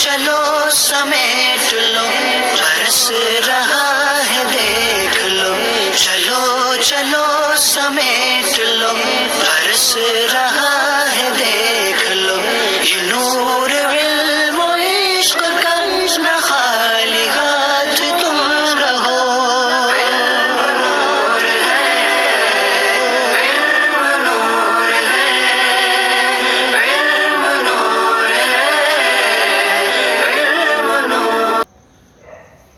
چلو سمیٹ لو برس رہا ہے دیکھ لو، چلو چلو سمیٹ لو برس رہا ہے دیکھ لو، یہ نور علم و عشق کا نہ خالی ہاتھ تم رہو۔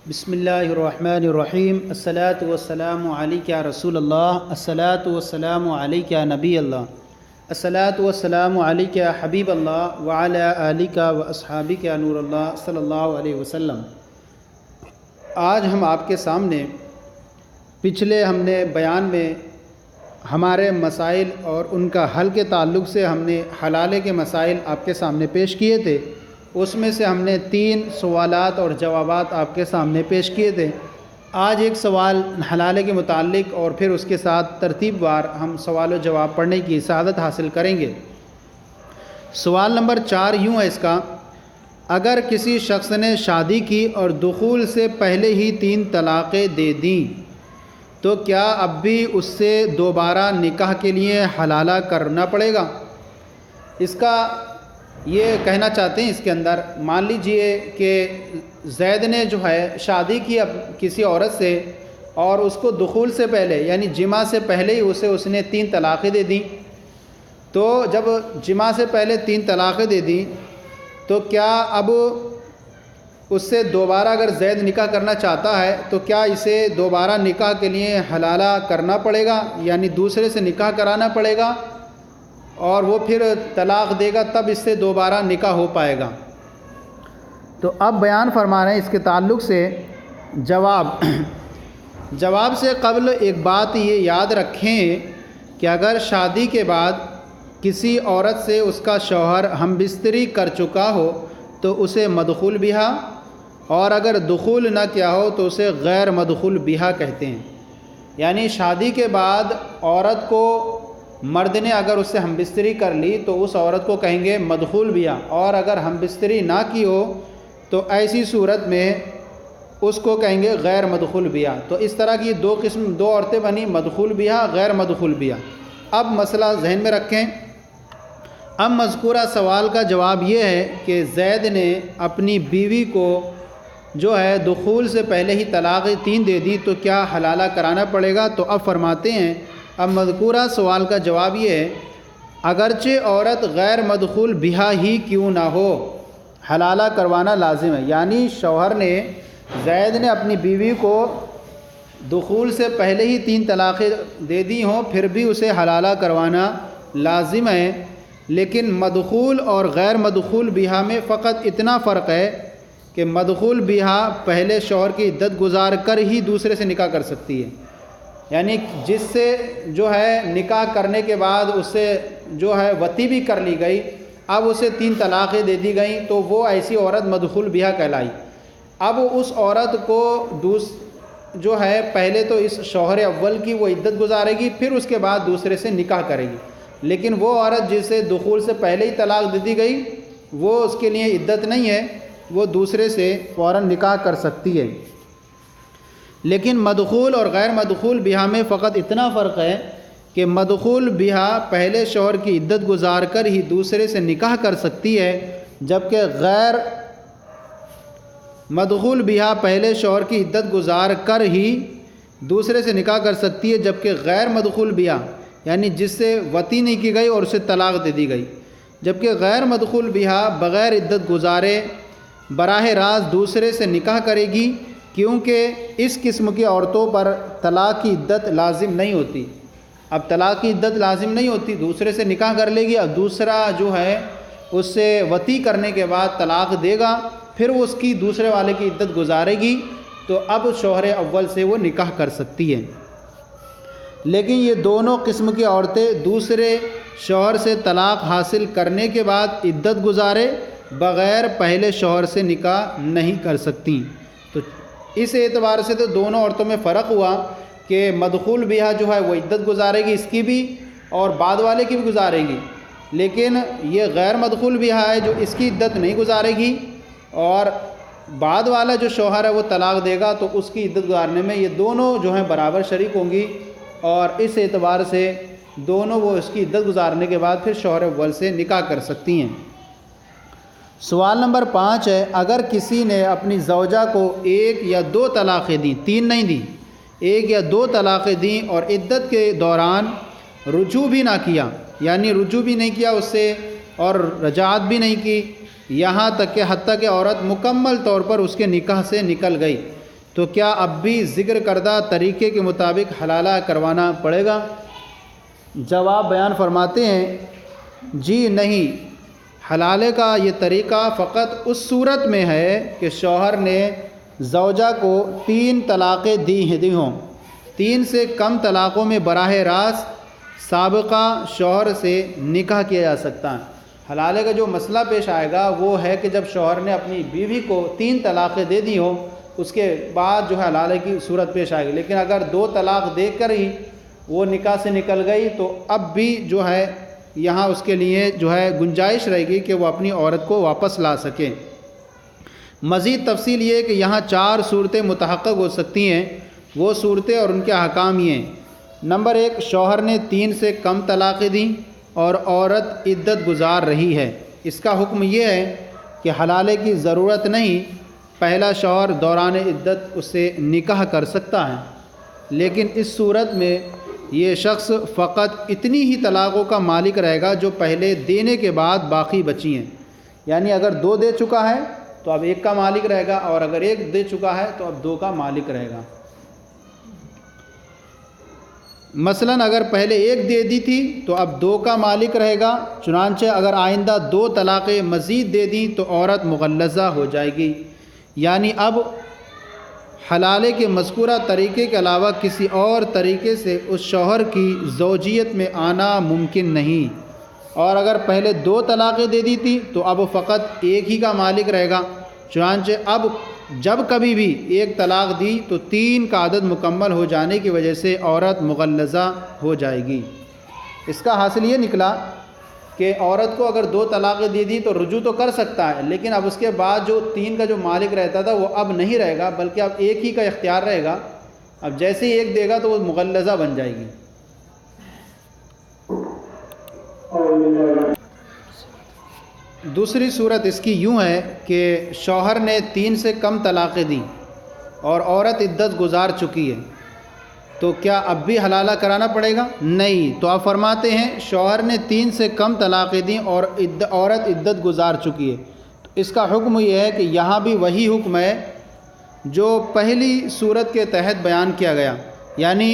بسم اللہ الرحمن الرحیم، الصلاۃ والسلام علیک یا رسول اللہ، الصلاۃ والسلام علیک یا نبی اللہ، الصلاۃ والسلام علیک یا حبیب اللہ وعلی آلک و اصحابک یا نور اللہ صلی اللہ علیہ وسلم۔ آج ہم آپ کے سامنے پچھلے ہم نے بیان میں ہمارے مسائل اور ان کا حل کے تعلق سے ہم نے حلالے کے مسائل آپ کے سامنے پیش کیے تھے، اس میں سے ہم نے 3 سوالات اور جوابات آپ کے سامنے پیش کیے تھے۔ آج ایک سوال حلالے کے متعلق اور پھر اس کے ساتھ ترتیب وار ہم سوال و جواب پڑھنے کی سعادت حاصل کریں گے۔ سوال نمبر 4 یوں ہے اس کا: اگر کسی شخص نے شادی کی اور دخول سے پہلے ہی 3 طلاقیں دے دیں تو کیا اب بھی اس سے دوبارہ نکاح کے لیے حلالہ کرنا پڑے گا؟ اس کا یہ کہنا چاہتے ہیں، اس کے اندر مان لیجئے کہ زید نے جو ہے شادی کی اب کسی عورت سے اور اس کو دخول سے پہلے یعنی جماع سے پہلے ہی اس نے 3 طلاقیں دے دیں، تو جب جماع سے پہلے 3 طلاقیں دے دیں تو کیا اب اس سے دوبارہ اگر زید نکاح کرنا چاہتا ہے تو کیا اسے دوبارہ نکاح کے لیے حلالہ کرنا پڑے گا، یعنی دوسرے سے نکاح کرانا پڑے گا اور وہ پھر طلاق دے گا تب اس سے دوبارہ نکاح ہو پائے گا؟ تو اب بیان فرما رہے ہیں اس کے تعلق سے جواب سے قبل ایک بات یہ یاد رکھیں کہ اگر شادی کے بعد کسی عورت سے اس کا شوہر ہم بستری کر چکا ہو تو اسے مدخول بہا، اور اگر دخول نہ کیا ہو تو اسے غیر مدخول بہا کہتے ہیں۔ یعنی شادی کے بعد عورت کو مرد نے اگر اس سے ہم بستری کر لی تو اس عورت کو کہیں گے مدخول بہا، اور اگر ہم بستری نہ کی ہو تو ایسی صورت میں اس کو کہیں گے غیر مدخول بہا۔ تو اس طرح کی 2 عورتیں بنی، مدخول بہا، غیر مدخول بہا۔ اب مسئلہ ذہن میں رکھیں۔ اب مذکورہ سوال کا جواب یہ ہے کہ زید نے اپنی بیوی کو جو ہے دخول سے پہلے ہی طلاق 3 دے دی تو کیا حلالہ کرانا پڑے گا؟ تو اب فرماتے ہیں، اب مذکورہ سوال کا جواب یہ ہے: اگرچہ عورت غیر مدخول بہا ہی کیوں نہ ہو، حلالہ کروانا لازم ہے۔ یعنی شوہر نے، زید نے اپنی بیوی کو دخول سے پہلے ہی 3 طلاقیں دے دی ہوں پھر بھی اسے حلالہ کروانا لازم ہے، لیکن مدخول اور غیر مدخول بہا میں فقط اتنا فرق ہے کہ مدخول بہا پہلے شوہر کی عدت گزار کر ہی دوسرے سے نکاح کر سکتی ہے، یعنی جس سے جو ہے نکاح کرنے کے بعد اس سے جو ہے وطی بھی کر لی گئی، اب اسے 3 طلاقیں دے دی گئیں تو وہ ایسی عورت مدخول بہا کہلائی۔ اب اس عورت کو جو ہے پہلے تو اس شوہر اول کی وہ عدت گزارے گی، پھر اس کے بعد دوسرے سے نکاح کرے گی، لیکن وہ عورت جسے دخول سے پہلے ہی طلاق دے دی گئی وہ اس کے لیے عدت نہیں ہے، وہ دوسرے سے فوراً نکاح کر سکتی ہے۔ لیکن مدخول اور غیر مدخول بہا میں فقط اتنا فرق ہے کہ مدخول بہا پہلے شوہر کی عدت گزار کر ہی دوسرے سے نکاح کر سکتی ہے، جبکہ غیر مدخول بہا پہلے شوہر کی عدت گزار کر ہی دوسرے سے نکاح کر سکتی ہے، جبکہ غیر مدخول بہا یعنی جس سے وطی نہیں کی گئی اور اسے طلاق دے دی گئی، جبکہ غیر مدخول بہا بغیر عدت گزارے براہ راست دوسرے سے نکاح کرے گی، کیونکہ اس قسم کی عورتوں پر طلاق کی عدت لازم نہیں ہوتی۔ اب طلاق کی عدت لازم نہیں ہوتی، دوسرے سے نکاح کر لے گی، اب دوسرا جو ہے اس سے وطی کرنے کے بعد طلاق دے گا، پھر وہ اس کی دوسرے والے کی عدت گزارے گی، تو اب شوہر اول سے وہ نکاح کر سکتی ہے۔ لیکن یہ دونوں قسم کی عورتیں دوسرے شوہر سے طلاق حاصل کرنے کے بعد عدت گزارے بغیر پہلے شوہر سے نکاح نہیں کر سکتی۔ تو اس اعتبار سے تو دونوں عورتوں میں فرق ہوا کہ مدخول بہا جو ہے وہ عدت گزارے گی اس کی بھی اور بعد والے کی بھی گزارے گی، لیکن یہ غیر مدخول بہا ہے جو اس کی عدت نہیں گزارے گی اور بعد والا جو شوہر ہے وہ طلاق دے گا تو اس کی عدت گزارنے میں یہ دونوں جو ہیں برابر شریک ہوں گی، اور اس اعتبار سے دونوں وہ اس کی عدت گزارنے کے بعد پھر شوہر اول سے نکاح کر سکتی ہیں۔ سوال نمبر 5 ہے، اگر کسی نے اپنی زوجہ کو 1 یا 2 طلاقیں دیں، 3 نہیں دیں، 1 یا 2 طلاقیں دیں اور عدت کے دوران رجوع بھی نہ کیا، یعنی رجوع بھی نہیں کیا اس سے اور رجعت بھی نہیں کی، یہاں تک کہ حتیٰ کہ عورت مکمل طور پر اس کے نکاح سے نکل گئی، تو کیا اب بھی ذکر کردہ طریقے کے مطابق حلالہ کروانا پڑے گا؟ جواب بیان فرماتے ہیں، جی نہیں، حلالے کا یہ طریقہ فقط اس صورت میں ہے کہ شوہر نے زوجہ کو 3 طلاقیں دی ہوں۔ 3 سے کم طلاقوں میں براہ راست سابقہ شوہر سے نکاح کیا جا سکتا ہے۔ حلالے کا جو مسئلہ پیش آئے گا وہ ہے کہ جب شوہر نے اپنی بیوی کو 3 طلاقیں دے دی ہوں، اس کے بعد جو ہے حلالے کی صورت پیش آئے گی، لیکن اگر 2 طلاق دے کر ہی وہ نکاح سے نکل گئی تو اب بھی جو ہے یہاں اس کے لیے جو ہے گنجائش رہے گی کہ وہ اپنی عورت کو واپس لا سکے۔ مزید تفصیل یہ ہے کہ یہاں 4 صورتیں متحقق ہو سکتی ہیں، وہ صورتیں اور ان کے احکام یہ ہیں۔ نمبر 1، شوہر نے 3 سے کم طلاقیں دیں اور عورت عدت گزار رہی ہے، اس کا حکم یہ ہے کہ حلالے کی ضرورت نہیں، پہلا شوہر دوران عدت اس سے نکاح کر سکتا ہے، لیکن اس صورت میں یہ شخص فقط اتنی ہی طلاقوں کا مالک رہے گا جو پہلے دینے کے بعد باقی بچی ہیں، یعنی اگر 2 دے چکا ہے تو اب 1 کا مالک رہے گا، اور اگر 1 دے چکا ہے تو اب 2 کا مالک رہے گا۔ مثلا اگر پہلے 1 دے دی تھی تو اب 2 کا مالک رہے گا، چنانچہ اگر آئندہ 2 طلاقیں مزید دے دیں تو عورت مغلظہ ہو جائے گی، یعنی اب حلالے کے مذکورہ طریقے کے علاوہ کسی اور طریقے سے اس شوہر کی زوجیت میں آنا ممکن نہیں، اور اگر پہلے 2 طلاقیں دے دی تھی تو اب فقط 1 ہی کا مالک رہے گا، چنانچہ اب جب کبھی بھی 1 طلاق دی تو 3 کا عدد مکمل ہو جانے کی وجہ سے عورت مغلظہ ہو جائے گی۔ اس کا حاصل یہ نکلا کہ عورت کو اگر 2 طلاقیں دے دی تو رجوع تو کر سکتا ہے، لیکن اب اس کے بعد جو 3 کا جو مالک رہتا تھا وہ اب نہیں رہے گا، بلکہ اب 1 ہی کا اختیار رہے گا۔ اب جیسے ہی 1 دے گا تو وہ مغلظہ بن جائے گی۔ دوسری صورت اس کی یوں ہے کہ شوہر نے 3 سے کم طلاقیں دیں اور عورت عدت گزار چکی ہے، تو کیا اب بھی حلالہ کرانا پڑے گا؟ نہیں، تو آپ فرماتے ہیں شوہر نے 3 سے کم طلاقیں دیں اور عورت عدت گزار چکی ہے، تو اس کا حکم یہ ہے کہ یہاں بھی وہی حکم ہے جو پہلی صورت کے تحت بیان کیا گیا، یعنی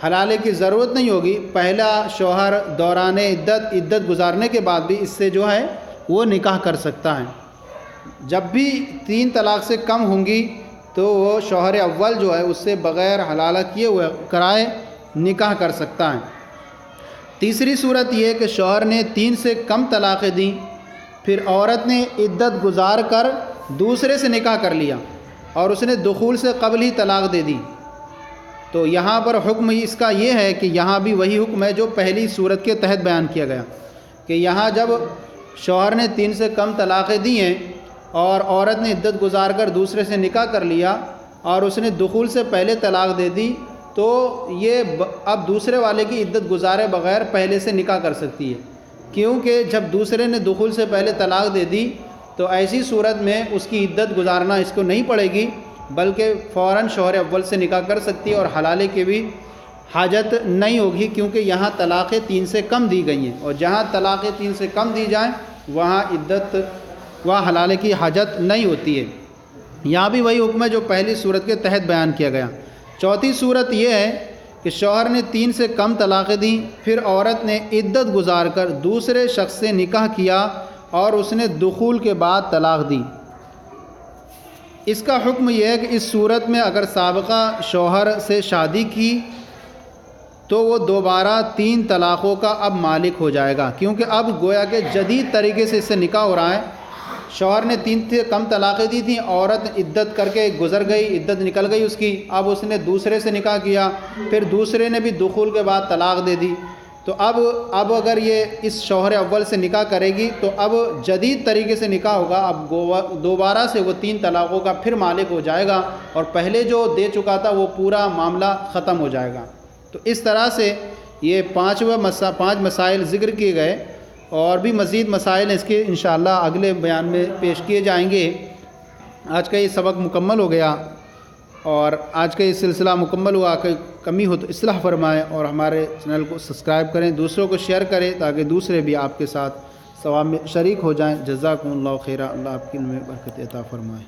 حلالے کی ضرورت نہیں ہوگی، پہلا شوہر دوران عدت گزارنے کے بعد بھی اس سے جو ہے وہ نکاح کر سکتا ہے۔ جب بھی 3 طلاق سے کم ہوں گی تو وہ شوہر اول جو ہے اس سے بغیر حلالہ کیے ہوئے کرائے نکاح کر سکتا ہے۔ تیسری صورت یہ ہے کہ شوہر نے 3 سے کم طلاقیں دیں، پھر عورت نے عدت گزار کر دوسرے سے نکاح کر لیا اور اس نے دخول سے قبل ہی طلاق دے دی، تو یہاں پر حکم اس کا یہ ہے کہ یہاں بھی وہی حکم ہے جو پہلی صورت کے تحت بیان کیا گیا، کہ یہاں جب شوہر نے 3 سے کم طلاقیں دی ہیں اور عورت نے عدت گزار کر دوسرے سے نکاح کر لیا اور اس نے دخول سے پہلے طلاق دے دی، تو یہ اب دوسرے والے کی عدت گزارے بغیر پہلے سے نکاح کر سکتی ہے، کیونکہ جب دوسرے نے دخول سے پہلے طلاق دے دی تو ایسی صورت میں اس کی عدت گزارنا اس کو نہیں پڑے گی، بلکہ فوراً شوہر اول سے نکاح کر سکتی ہے اور حلالے کی بھی حاجت نہیں ہوگی، کیونکہ یہاں طلاقیں 3 سے کم دی گئی ہیں، اور جہاں طلاقیں 3 سے کم دی جائیں وہاں حلالے کی حاجت نہیں ہوتی ہے۔ یہاں بھی وہی حکم ہے جو پہلی صورت کے تحت بیان کیا گیا۔ چوتھی صورت یہ ہے کہ شوہر نے 3 سے کم طلاقیں دیں، پھر عورت نے عدت گزار کر دوسرے شخص سے نکاح کیا اور اس نے دخول کے بعد طلاق دی۔ اس کا حکم یہ ہے کہ اس صورت میں اگر سابقہ شوہر سے شادی کی تو وہ دوبارہ 3 طلاقوں کا اب مالک ہو جائے گا، کیونکہ اب گویا کہ جدید طریقے سے اس سے نکاح ہو رہا ہے۔ شوہر نے 3 سے کم طلاقیں دی تھیں، عورت عدت کر کے گزر گئی، عدت نکل گئی اس کی، اب اس نے دوسرے سے نکاح کیا، پھر دوسرے نے بھی دخول کے بعد طلاق دے دی، تو اب اگر یہ اس شوہر اول سے نکاح کرے گی تو اب جدید طریقے سے نکاح ہوگا، اب دوبارہ سے وہ 3 طلاقوں کا پھر مالک ہو جائے گا، اور پہلے جو دے چکا تھا وہ پورا معاملہ ختم ہو جائے گا۔ تو اس طرح سے یہ 5 مسائل ذکر کیے گئے، اور بھی مزید مسائل اس کے انشاءاللہ اگلے بیان میں پیش کیے جائیں گے۔ آج کا یہ سبق مکمل ہو گیا، اور آج کا یہ سلسلہ مکمل ہوا، کہ کمی ہو تو اصلاح فرمائیں، اور ہمارے چینل کو سبسکرائب کریں، دوسروں کو شیئر کریں تاکہ دوسرے بھی آپ کے ساتھ ثواب میں شریک ہو جائیں۔ جزاکم اللہ خیرہ، اللہ آپ کے علم میں برکت عطا فرمائے۔